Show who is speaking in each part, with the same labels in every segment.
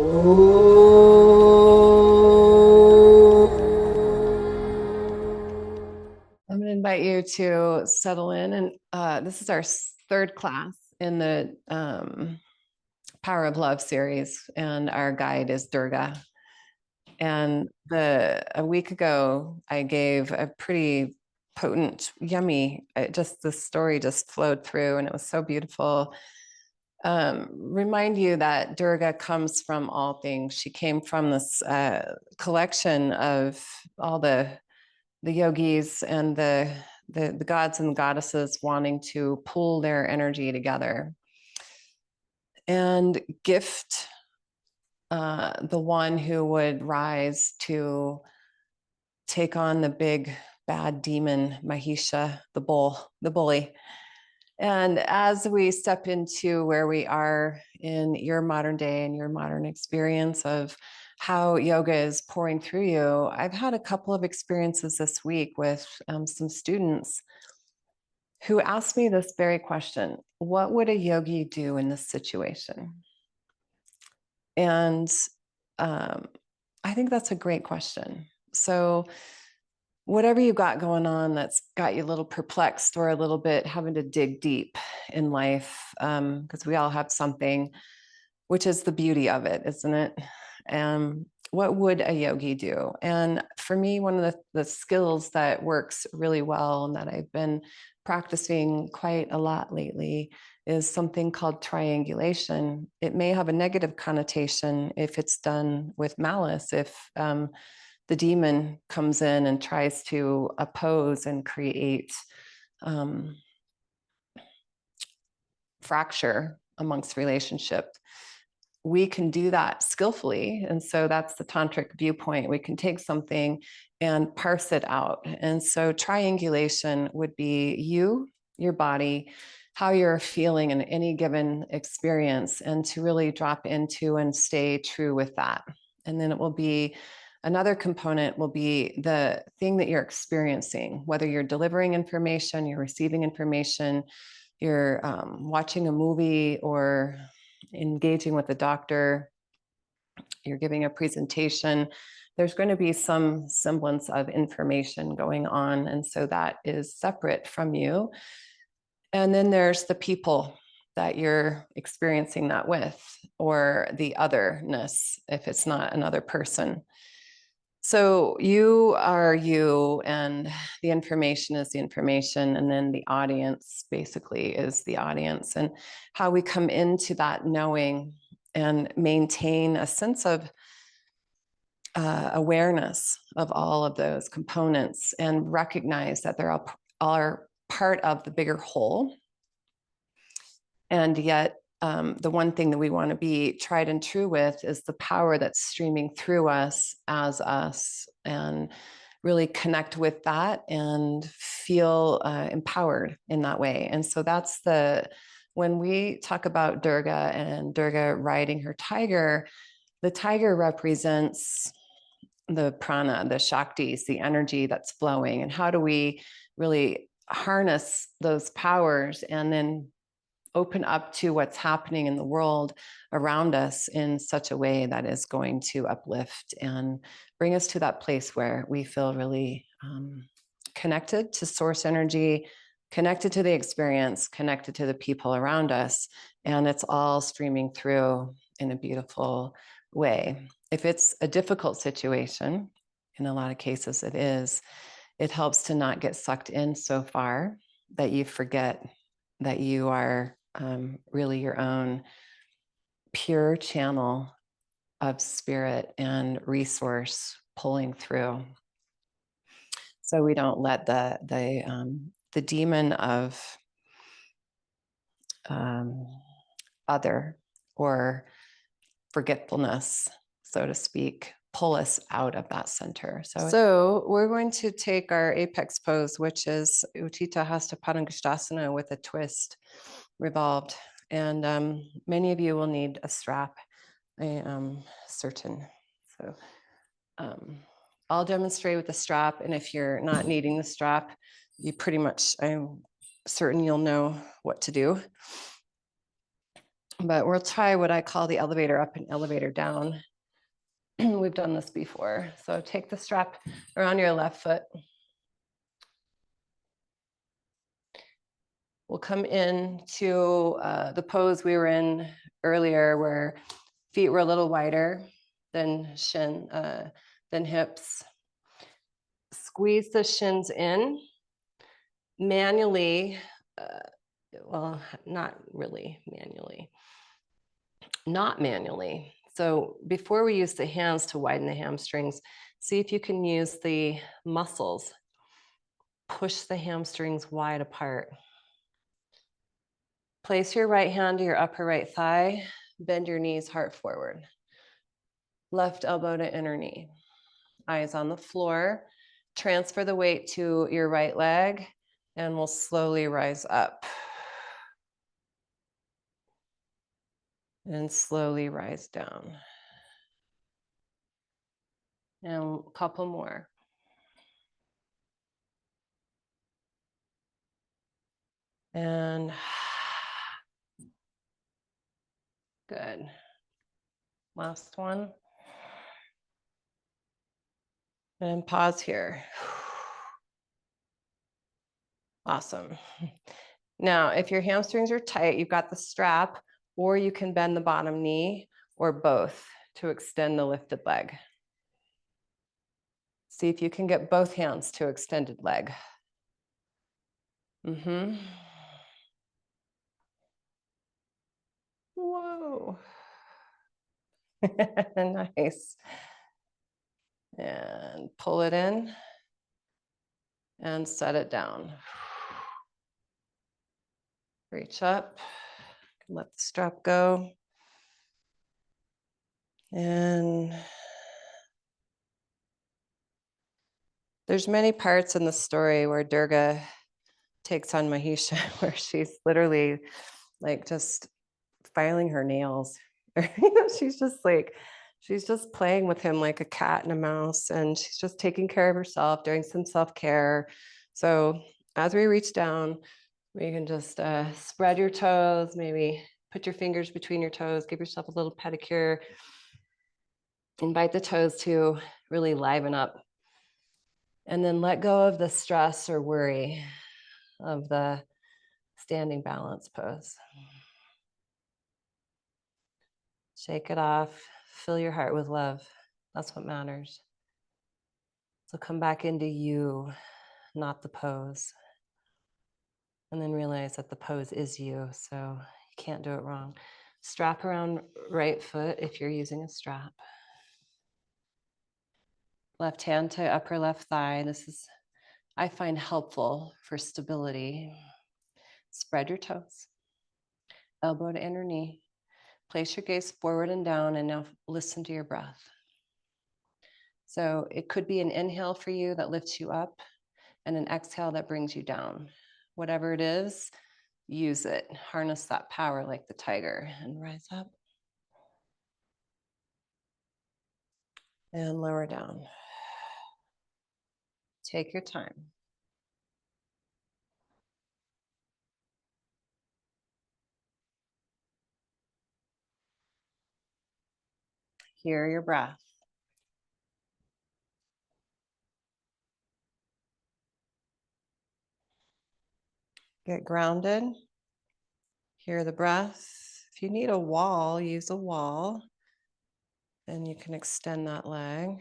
Speaker 1: I'm going to invite you to settle in, and this is our third class in the Power of Love series, and our guide is Durga. And a week ago, I gave a pretty potent, yummy, the story just flowed through, and it was so beautiful. Remind you that Durga comes from all things. She came from this collection of all the yogis and the gods and goddesses wanting to pull their energy together and gift the one who would rise to take on the big bad demon Mahisha, the bully. And as we step into where we are in your modern day and your modern experience of how yoga is pouring through you, I've had a couple of experiences this week with some students who asked me this very question: what would a yogi do in this situation? And I think that's a great question. So whatever you've got going on that's got you a little perplexed or a little bit having to dig deep in life, because we all have something, which is the beauty of it, isn't it? What would a yogi do? And for me, one of the skills that works really well and that I've been practicing quite a lot lately is something called triangulation. It may have a negative connotation if it's done with malice, if the demon comes in and tries to oppose and create fracture amongst relationship. We can do that skillfully. And so that's the tantric viewpoint. We can take something and parse it out. And so triangulation would be you, your body, how you're feeling in any given experience, and to really drop into and stay true with that. And then it will be another component will be the thing that you're experiencing, whether you're delivering information, you're receiving information, you're watching a movie or engaging with a doctor, you're giving a presentation, there's going to be some semblance of information going on. And so that is separate from you. And then there's the people that you're experiencing that with, or the otherness, if it's not another person. So you are you, and the information is the information, and then the audience basically is the audience. And how we come into that knowing and maintain a sense of awareness of all of those components and recognize that they're all are part of the bigger whole. And yet the one thing that we want to be tried and true with is the power that's streaming through us as us, and really connect with that and feel empowered in that way. And so that's when we talk about Durga and Durga riding her tiger, the tiger represents the prana, the shaktis, the energy that's flowing. And how do we really harness those powers and then open up to what's happening in the world around us in such a way that is going to uplift and bring us to that place where we feel really connected to source energy, connected to the experience, connected to the people around us, and it's all streaming through in a beautiful way. If it's a difficult situation, in a lot of cases it is, it helps to not get sucked in so far that you forget that you are really your own pure channel of spirit and resource pulling through. So we don't let the demon of other or forgetfulness, so to speak, pull us out of that center. So we're going to take our apex pose, which is Utthita Hasta Padangusthasana with a twist, revolved. And many of you will need a strap, I am certain. So I'll demonstrate with the strap. And if you're not needing the strap, you pretty much, I'm certain you'll know what to do. But we'll try what I call the elevator up and elevator down. We've done this before. So take the strap around your left foot. We'll come into the pose we were in earlier, where feet were a little wider than hips. Squeeze the shins in manually. Well, not really manually. Not manually. So before we use the hands to widen the hamstrings, see if you can use the muscles. Push the hamstrings wide apart. Place your right hand to your upper right thigh. Bend your knees heart forward. Left elbow to inner knee. Eyes on the floor. Transfer the weight to your right leg, and we'll slowly rise up. And slowly rise down. And a couple more. And good. Last one. And pause here. Awesome. Now, if your hamstrings are tight, you've got the strap, or you can bend the bottom knee, or both, to extend the lifted leg. See if you can get both hands to extended leg. Whoa. Nice. And pull it in and set it down. Reach up, let the strap go. And there's many parts in the story where Durga takes on Mahisha, where she's literally like just filing her nails. She's just playing with him like a cat and a mouse, and she's just taking care of herself, doing some self-care. So as we reach down, we can just spread your toes, maybe put your fingers between your toes, give yourself a little pedicure. Invite the toes to really liven up. And then let go of the stress or worry of the standing balance pose. Shake it off. Fill your heart with love. That's what matters. So come back into you, not the pose. And then realize that the pose is you, so you can't do it wrong. Strap around right foot if you're using a strap. Left hand to upper left thigh. This is, I find, helpful for stability. Spread your toes. Elbow to inner knee. Place your gaze forward and down, and now listen to your breath. So it could be an inhale for you that lifts you up and an exhale that brings you down. Whatever it is, use it. Harness that power like the tiger and rise up. And lower down. Take your time. Hear your breath. Get grounded. Hear the breath. If you need a wall, use a wall. And you can extend that leg.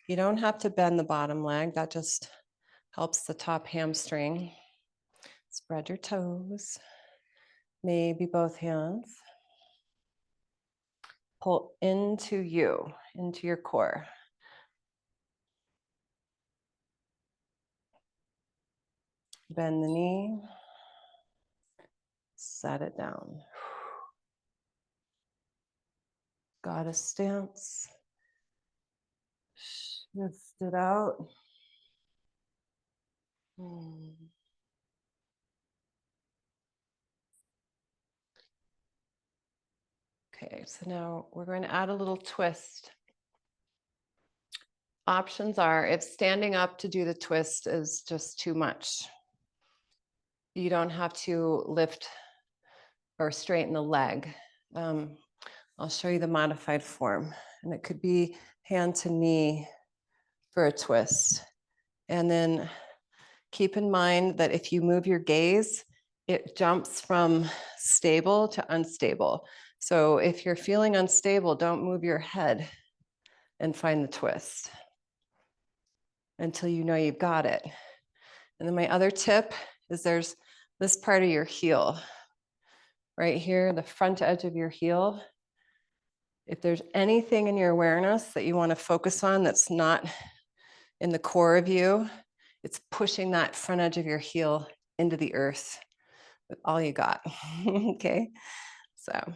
Speaker 1: You don't have to bend the bottom leg. That just helps the top hamstring. Spread your toes. Maybe both hands. Pull into you, into your core. Bend the knee. Set it down. Goddess stance. Shift it out. Okay, so now we're going to add a little twist. Options are, if standing up to do the twist is just too much, you don't have to lift or straighten the leg. I'll show you the modified form. And it could be hand to knee for a twist. And then keep in mind that if you move your gaze, it jumps from stable to unstable. So if you're feeling unstable, don't move your head and find the twist until you know you've got it. And then my other tip is there's this part of your heel right here, the front edge of your heel. If there's anything in your awareness that you want to focus on that's not in the core of you, it's pushing that front edge of your heel into the earth with all you got. Okay, so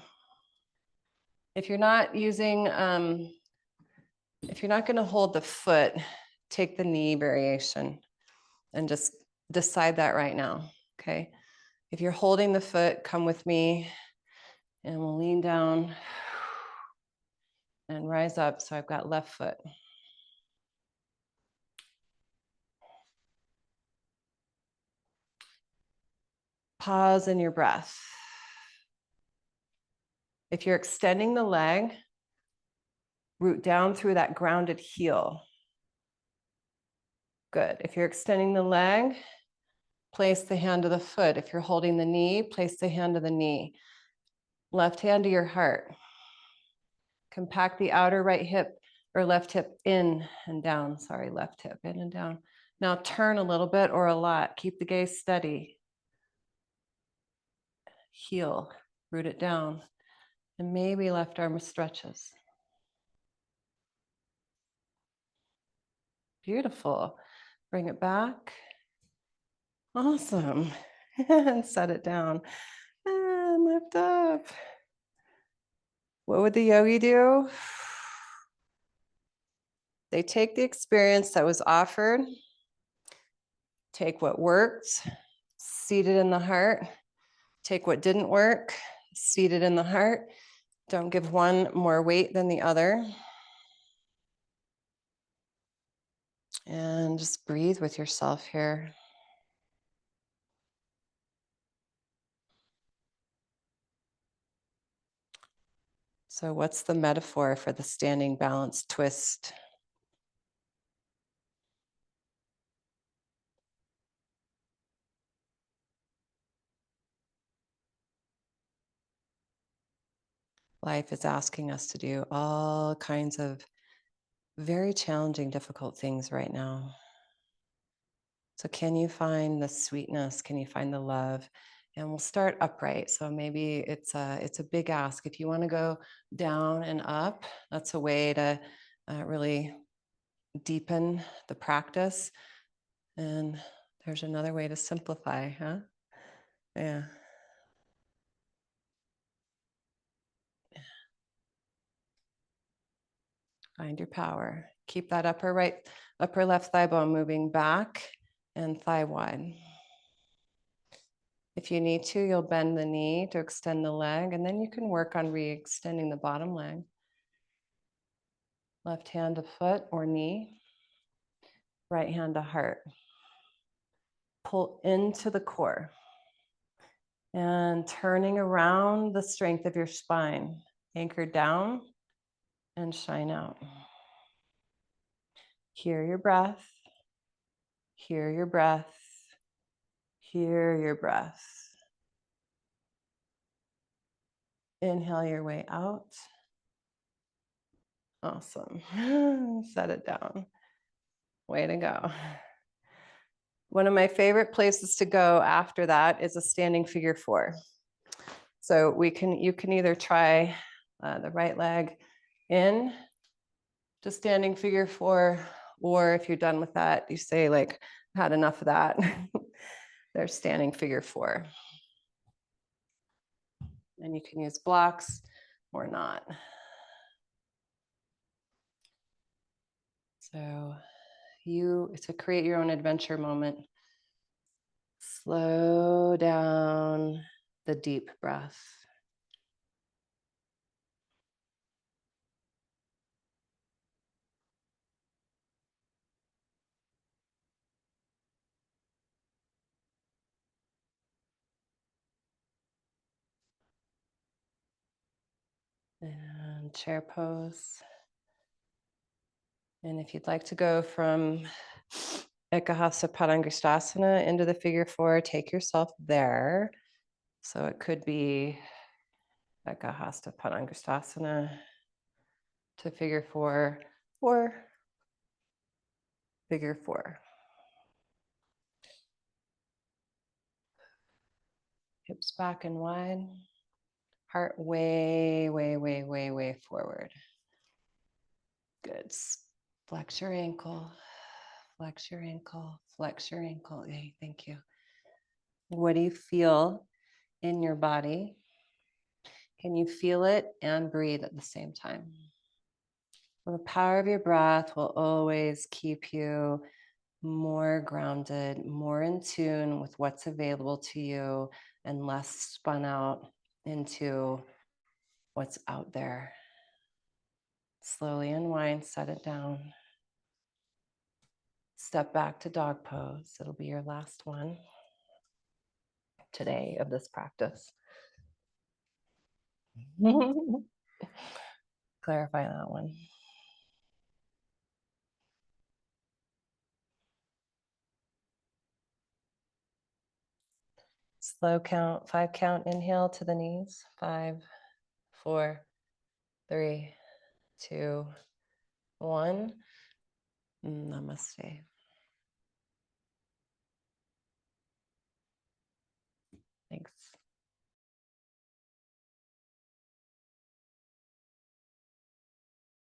Speaker 1: if you're not using, if you're not going to hold the foot, take the knee variation and just decide that right now. Okay, if you're holding the foot, come with me and we'll lean down and rise up. So I've got left foot. Pause in your breath. If you're extending the leg, root down through that grounded heel. Good. If you're extending the leg, place the hand to the foot. If you're holding the knee, place the hand to the knee. Left hand to your heart. Compact the outer right hip or left hip in and down. Sorry, left hip in and down. Now turn a little bit or a lot. Keep the gaze steady. Heel, root it down. And maybe left arm stretches. Beautiful. Bring it back. Awesome. And set it down. And lift up. What would the yogi do? They take the experience that was offered, take what worked, seat it in the heart, take what didn't work, seat it in the heart. Don't give one more weight than the other. And just breathe with yourself here. So what's the metaphor for the standing balance twist? Life is asking us to do all kinds of very challenging, difficult things right now. So can you find the sweetness? Can you find the love? And we'll start upright. So maybe it's a big ask. If you want to go down and up, that's a way to really deepen the practice. And there's another way to simplify, huh? Yeah. Find your power. Keep that upper left thigh bone moving back and thigh wide. If you need to, you'll bend the knee to extend the leg, and then you can work on re-extending the bottom leg. Left hand to foot or knee, right hand to heart. Pull into the core and turning around the strength of your spine. Anchor down and shine out. Hear your breath. Hear your breath. Hear your breath. Inhale your way out. Awesome. Set it down. Way to go. One of my favorite places to go after that is a standing figure four. So you can either try the right leg in to standing figure four, or if you're done with that, you say like, had enough of that. There's standing figure four. And you can use blocks or not. So to create your own adventure moment, slow down the deep breath. And chair pose. And if you'd like to go from Utthita Hasta Padangusthasana into the figure four, take yourself there. So it could be Utthita Hasta Padangusthasana to figure four or figure four. Hips back and wide. Heart way, way, way, way, way forward. Good. Flex your ankle. Flex your ankle. Flex your ankle. Yay, thank you. What do you feel in your body? Can you feel it and breathe at the same time? Well, the power of your breath will always keep you more grounded, more in tune with what's available to you, and less spun out into what's out there. Slowly unwind, set it down. Step back to dog pose. It'll be your last one today of this practice. Clarify that one. Slow count, 5 count, inhale to the knees. 5, 4, 3, 2, 1. Namaste.